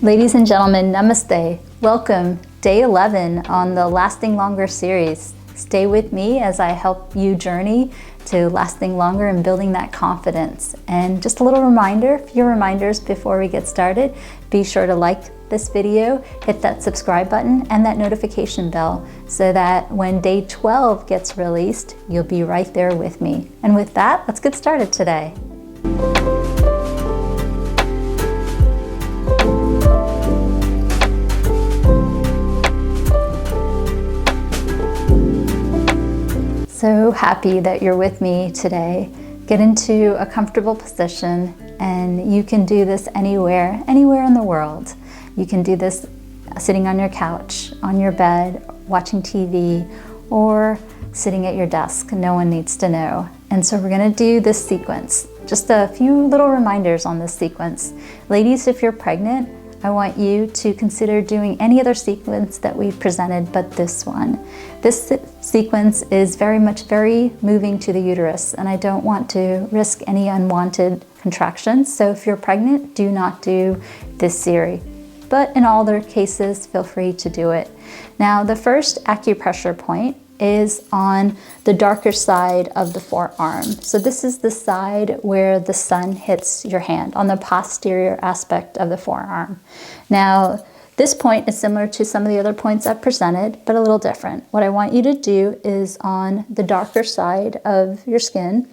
Ladies and gentlemen, namaste. Welcome, day 11 on the Lasting Longer series. Stay with me as I help you journey to lasting longer and building that confidence. And just a little reminder, a few reminders before we get started. Be sure to like this video, hit that subscribe button and that notification bell so that when day 12 gets released, you'll be right there with me. And with that, let's get started today. So happy that you're with me today. Get into a comfortable position, and you can do this anywhere in the world. You can do this sitting on your couch, on your bed, watching TV, or sitting at your desk. No one needs to know. And so we're gonna do this sequence. Just a few little reminders on this sequence. Ladies, if you're pregnant, I want you to consider doing any other sequence that we've presented but this one. This sequence is very moving to the uterus, and I don't want to risk any unwanted contractions. So if you're pregnant, do not do this series. But in all other cases, feel free to do it. Now, the first acupressure point is on the darker side of the forearm. So this is the side where the sun hits your hand, on the posterior aspect of the forearm. Now, this point is similar to some of the other points I've presented, but a little different. What I want you to do is on the darker side of your skin,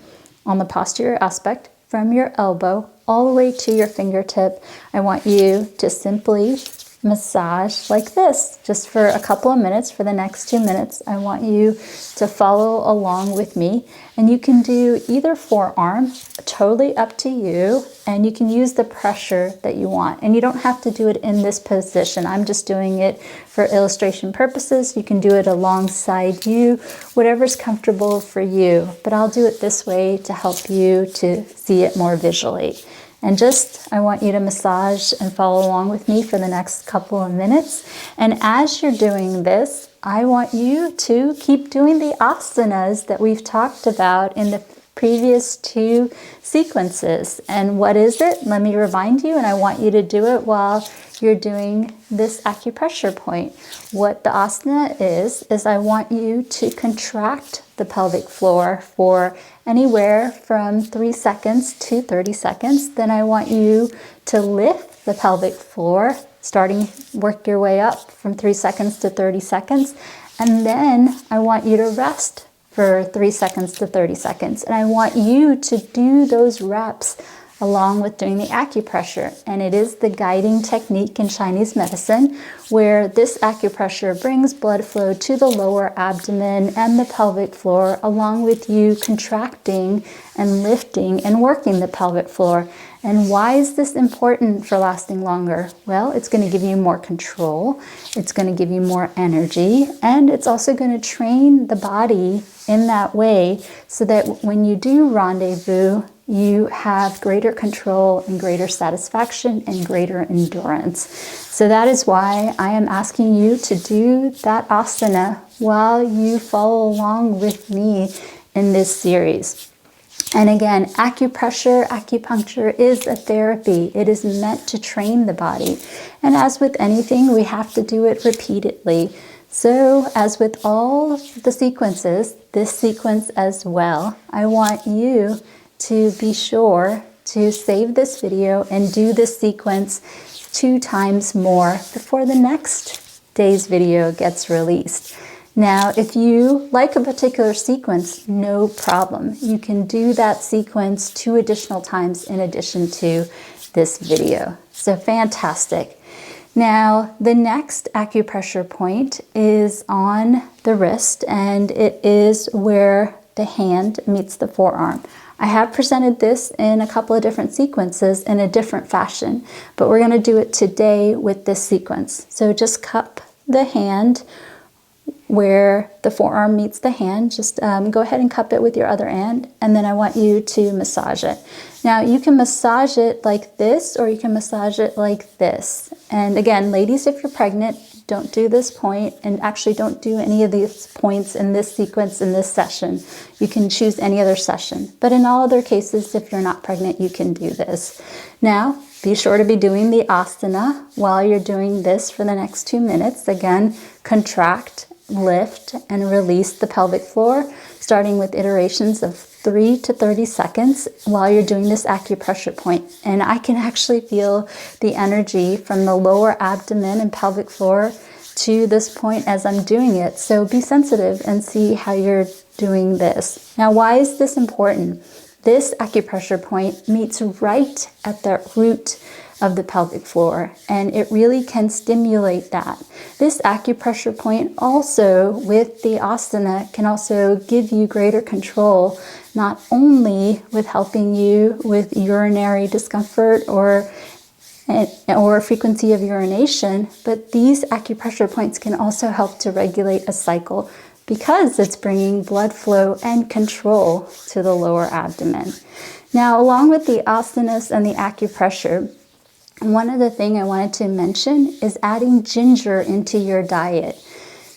on the posterior aspect, from your elbow all the way to your fingertip, I want you to simply massage like this, just for a couple of minutes. For the next 2 minutes, I want you to follow along with me, and you can do either forearm, totally up to you, and you can use the pressure that you want, and you don't have to do it in this position. I'm just doing it for illustration purposes. You can do it alongside you, whatever's comfortable for you, but I'll do it this way to help you to see it more visually. And I want you to massage and follow along with me for the next couple of minutes. And as you're doing this, I want you to keep doing the asanas that we've talked about in the previous 2 sequences. And what is it? Let me remind you, and I want you to do it while you're doing this acupressure point. What the asana is I want you to contract the pelvic floor for anywhere from 3 seconds to 30 seconds. Then I want you to lift the pelvic floor, work your way up from 3 seconds to 30 seconds. And then I want you to rest for 3 seconds to 30 seconds. And I want you to do those reps along with doing the acupressure. And it is the guiding technique in Chinese medicine where this acupressure brings blood flow to the lower abdomen and the pelvic floor, along with you contracting and lifting and working the pelvic floor. And why is this important for lasting longer? Well, it's going to give you more control, it's going to give you more energy, and it's also going to train the body in that way so that when you do rendezvous, you have greater control and greater satisfaction and greater endurance. So that is why I am asking you to do that asana while you follow along with me in this series. And again, acupuncture is a therapy. It is meant to train the body. And as with anything, we have to do it repeatedly. So as with all the sequences, this sequence as well, I want you to be sure to save this video and do this sequence 2 times more before the next day's video gets released. Now, if you like a particular sequence, no problem. You can do that sequence 2 additional times in addition to this video. So fantastic. Now, the next acupressure point is on the wrist, and it is where the hand meets the forearm. I have presented this in a couple of different sequences in a different fashion, but we're going to do it today with this sequence. So just cup the hand where the forearm meets the hand. Just go ahead and cup it with your other hand, and then I want you to massage it. Now, you can massage it like this, or you can massage it like this. And again, ladies, if you're pregnant, don't do this point, and actually don't do any of these points in this sequence in this session. You can choose any other session. But in all other cases, if you're not pregnant, you can do this. Now, Be sure to be doing the asana while you're doing this for the next 2 minutes. Again, contract, lift, and release the pelvic floor, starting with iterations of 3 to 30 seconds while you're doing this acupressure point. And I can actually feel the energy from the lower abdomen and pelvic floor to this point as I'm doing it. So be sensitive and see how you're doing this. Now, why is this important? This acupressure point meets right at the root of the pelvic floor, and it really can stimulate that. This acupressure point also with the asana can also give you greater control, not only with helping you with urinary discomfort or frequency of urination, but these acupressure points can also help to regulate a cycle because it's bringing blood flow and control to the lower abdomen. Now, along with the asanas and the acupressure, one other thing I wanted to mention is adding ginger into your diet.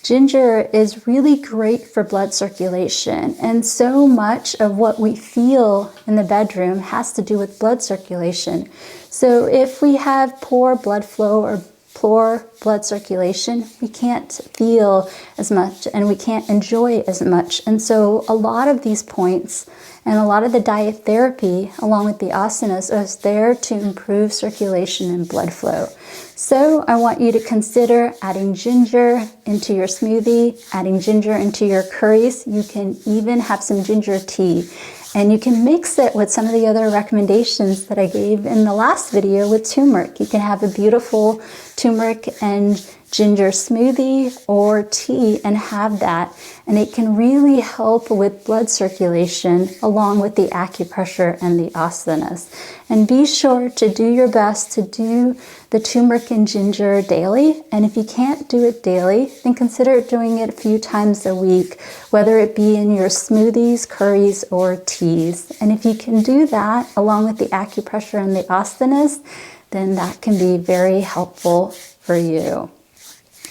Ginger is really great for blood circulation, and so much of what we feel in the bedroom has to do with blood circulation. So if we have poor blood flow or poor blood circulation, we can't feel as much and we can't enjoy as much. And so a lot of these points and a lot of the diet therapy along with the asanas is there to improve circulation and blood flow. So I want you to consider adding ginger into your smoothie, adding ginger into your curries. You can even have some ginger tea. And you can mix it with some of the other recommendations that I gave in the last video with turmeric. You can have a beautiful turmeric and ginger smoothie or tea and have that. And it can really help with blood circulation along with the acupressure and the asanas. And be sure to do your best to do the turmeric and ginger daily. And if you can't do it daily, then consider doing it a few times a week, whether it be in your smoothies, curries, or teas. And if you can do that along with the acupressure and the asanas, then that can be very helpful for you.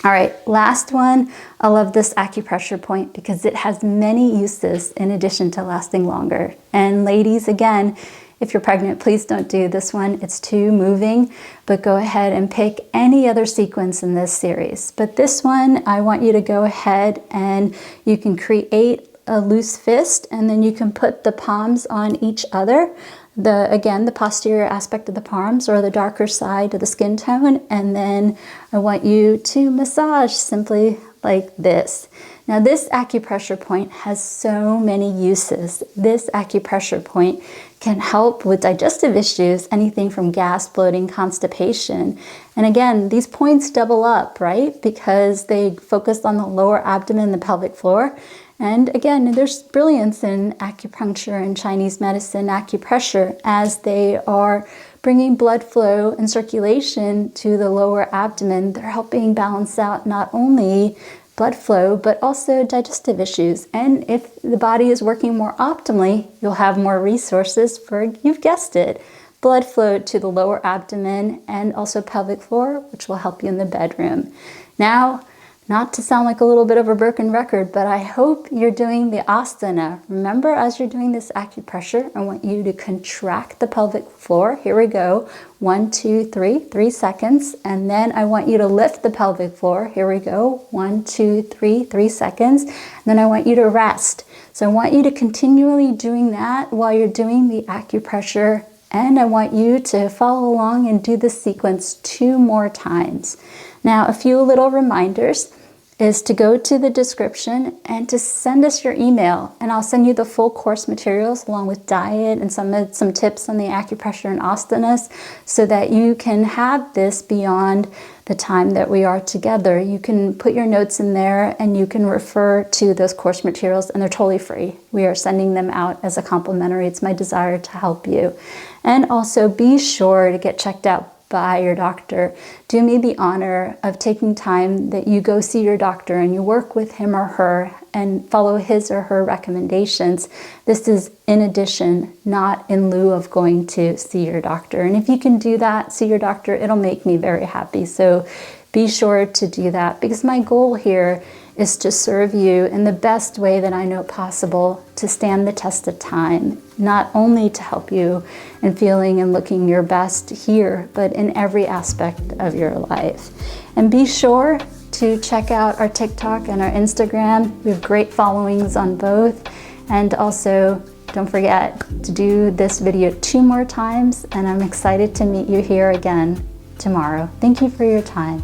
All right, last one. I love this acupressure point because it has many uses in addition to lasting longer. And ladies, again, if you're pregnant, please don't do this one. It's too moving, but go ahead and pick any other sequence in this series. But this one, I want you to go ahead and you can create a loose fist, and then you can put the palms on each other. Again, the posterior aspect of the palms or the darker side of the skin tone. And then I want you to massage simply like this. Now, this acupressure point has so many uses. This acupressure point can help with digestive issues, anything from gas, bloating, constipation. And again, these points double up, right? Because they focus on the lower abdomen, the pelvic floor. And again, there's brilliance in acupuncture and Chinese medicine, acupressure, as they are bringing blood flow and circulation to the lower abdomen. They're helping balance out not only blood flow, but also digestive issues. And if the body is working more optimally, you'll have more resources for, you've guessed it, blood flow to the lower abdomen and also pelvic floor, which will help you in the bedroom. Now, not to sound like a little bit of a broken record, but I hope you're doing the asana. Remember, as you're doing this acupressure, I want you to contract the pelvic floor. Here we go. 1, 2, 3, 3 seconds. And then I want you to lift the pelvic floor. Here we go. 1, 2, 3, 3 seconds. And then I want you to rest. So I want you to continually doing that while you're doing the acupressure. And I want you to follow along and do this sequence 2 more times. Now, a few little reminders is to go to the description and to send us your email, and I'll send you the full course materials along with diet and some tips on the acupressure and asanas so that you can have this beyond the time that we are together. You can put your notes in there and you can refer to those course materials, and they're totally free. We are sending them out as a complimentary. It's my desire to help you. And also be sure to get checked out by your doctor. Do me the honor of taking time that you go see your doctor and you work with him or her and follow his or her recommendations. This is in addition, not in lieu of going to see your doctor. And if you can do that, see your doctor, it'll make me very happy. So be sure to do that, because my goal here is to serve you in the best way that I know possible, to stand the test of time, not only to help you in feeling and looking your best here, but in every aspect of your life. And be sure to check out our TikTok and our Instagram. We have great followings on both. And also, don't forget to do this video 2 more times, and I'm excited to meet you here again tomorrow. Thank you for your time.